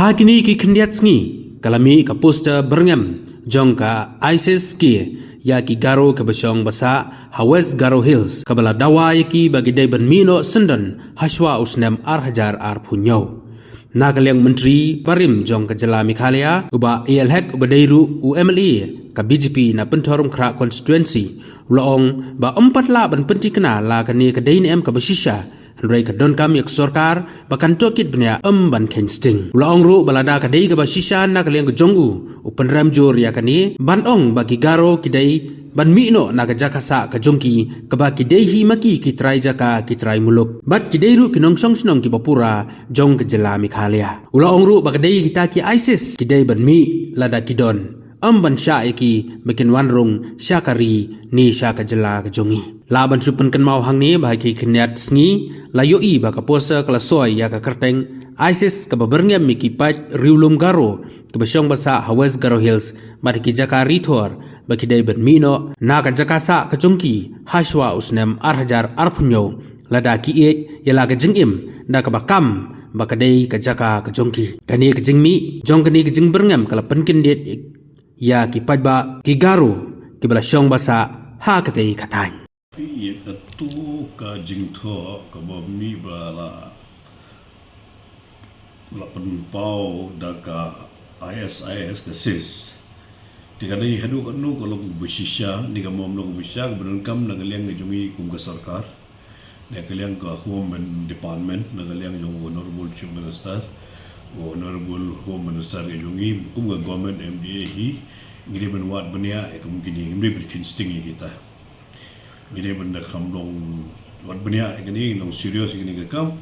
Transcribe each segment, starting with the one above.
Bahagini ki kendiat sengi kalami ka poster berngam jong ka ISIS ki ya ki garo ke besong basa Hawes Garo Hills kabala dawa ki bagi dai ban mino sendon haswa usnam hajar punyo nagaliang menteri parim jong ka jala Meghalaya uba elhek uba dairu UMLE ka BJP na pentorum kra constituency ulang ba 4 la ban penti kena la kani ka dain em ka basisha Rai ka don kami sorkar bakan tokit bnya ban kensting ulang ru balada ka dai ka basisha na kaliang ka jongu upan ramjur ya kani ban ong bagi garo kidai ban mino na ka jakasa ka jongki ka ba kidai hi maki ki trai jaka ki trai muluk bat kidai ru kinong song sinong ki bapura jong ka jala Meghalaya ulang ru bakadai kita ki ISIS kidai ban mi lada kidon ban sya iki bikin wanrung syakari ni syaka jela ke jongi laban supen kan mau hang ni bahaki kenyat sengi layoi baka posa kala soy ya ka kerteng ISIS ka baberngam miki pat riulum garo ke basyong basa Hawes Garo Hills badaki jaka rithor baki dai ban mino na ka jakasa ke jongki haswa usnam hajar punyo lada ki et yala ka jingim na ka bakam bakadai ka jaka ke jongki kani ke jingmi jong kani ke jing berngam kala penkin det ya ki pajba ki garu ki bala syong basa ha katei katany ya katu ka jingtho ka bomni bala la penpau da ka ISIS ka sis dikadai hadu kanu ko log bisisha ni ka mom log bisha berun kam na galiang ngajungi kum ka sarkar na galiang ka home department na galiang jong honorable chief minister Honorable Home Minister Yungi kum government MDA hi ngire ben wat benia kum gini ngire bikin sting kita ngire ben da khamlong wat benia gini long serious gini ka kam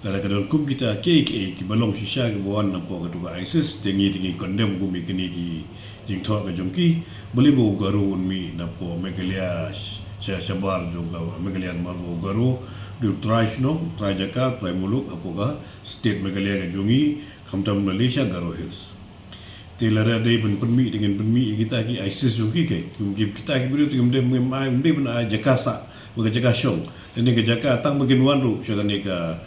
la kadon kum kita ke ki balong shisha ke bon na po ka tu ISIS tingi condemn kum gini ki jing tho ka jongki beli bo garu mi na po Meghalaya shabar jong ka Meghalaya mal bo garu du trajno trajaka muluk apoga state Meghalaya ka jongi khamtam Malaysia Garo Hills telara dai ben penmi dengan penmi kita ki ISIS jongi ke kita ki beri tu dem mai ben jakasa baga jakashong dan ni ka jaka tang bagin wanru syagani ka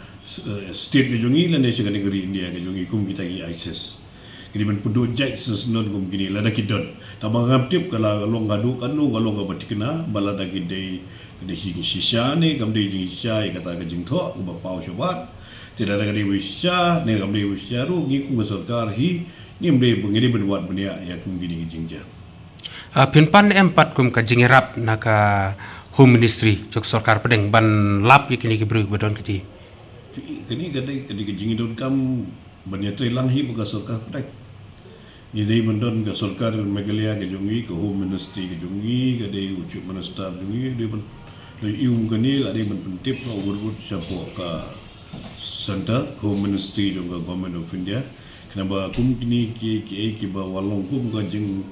state ka jongi lan ni syagani gari India ka jongi kum kita ki ISIS kini ben penduk jai sesenon kum kini lada kidon tabang ngaptip kala long gadu kanu kalong ka batikna balada kidai kede hi shisha ne kam de jing shisha kata ka jing tho ba pau shabat tidak ada kede wisha ne kam de wisha ru ngi kum sarkar hi ngim de ngiri ben wat benia ya kum gini jing ja pinpan empat kum ka jingirap na ka home ministry jok sarkar pedeng ban lap yakini ki bru badon kiti kini kede ka jing don kam banya telang hi buka sarkar pedeng jadi mendon ke sarkar Meghalaya ke jongi ke home ministry ke jongi ke de ucup minister jongi de ben ium kani la de ben pentip no urut siapa ka center home ministry jonga government of India kenapa kum kini ki ba walong kum ka jeng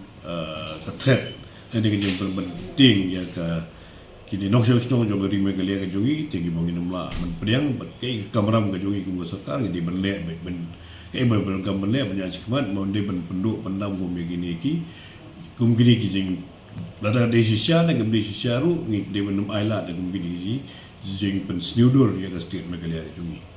ka threat dan ke jeng penting ya ka kini nok song jonga di Meghalaya ke jongi tinggi bangin mla men pedang ke kamaram ke jongi kum sarkar di ben le ben berang kam le banyak cikmat mau de penduk pendam kum gini ki kum gini ki jing lada de shisha na kum de shisha ru ngi de benum ailat de kum gini ki jing pen snudur ya ka state Meghalaya jungi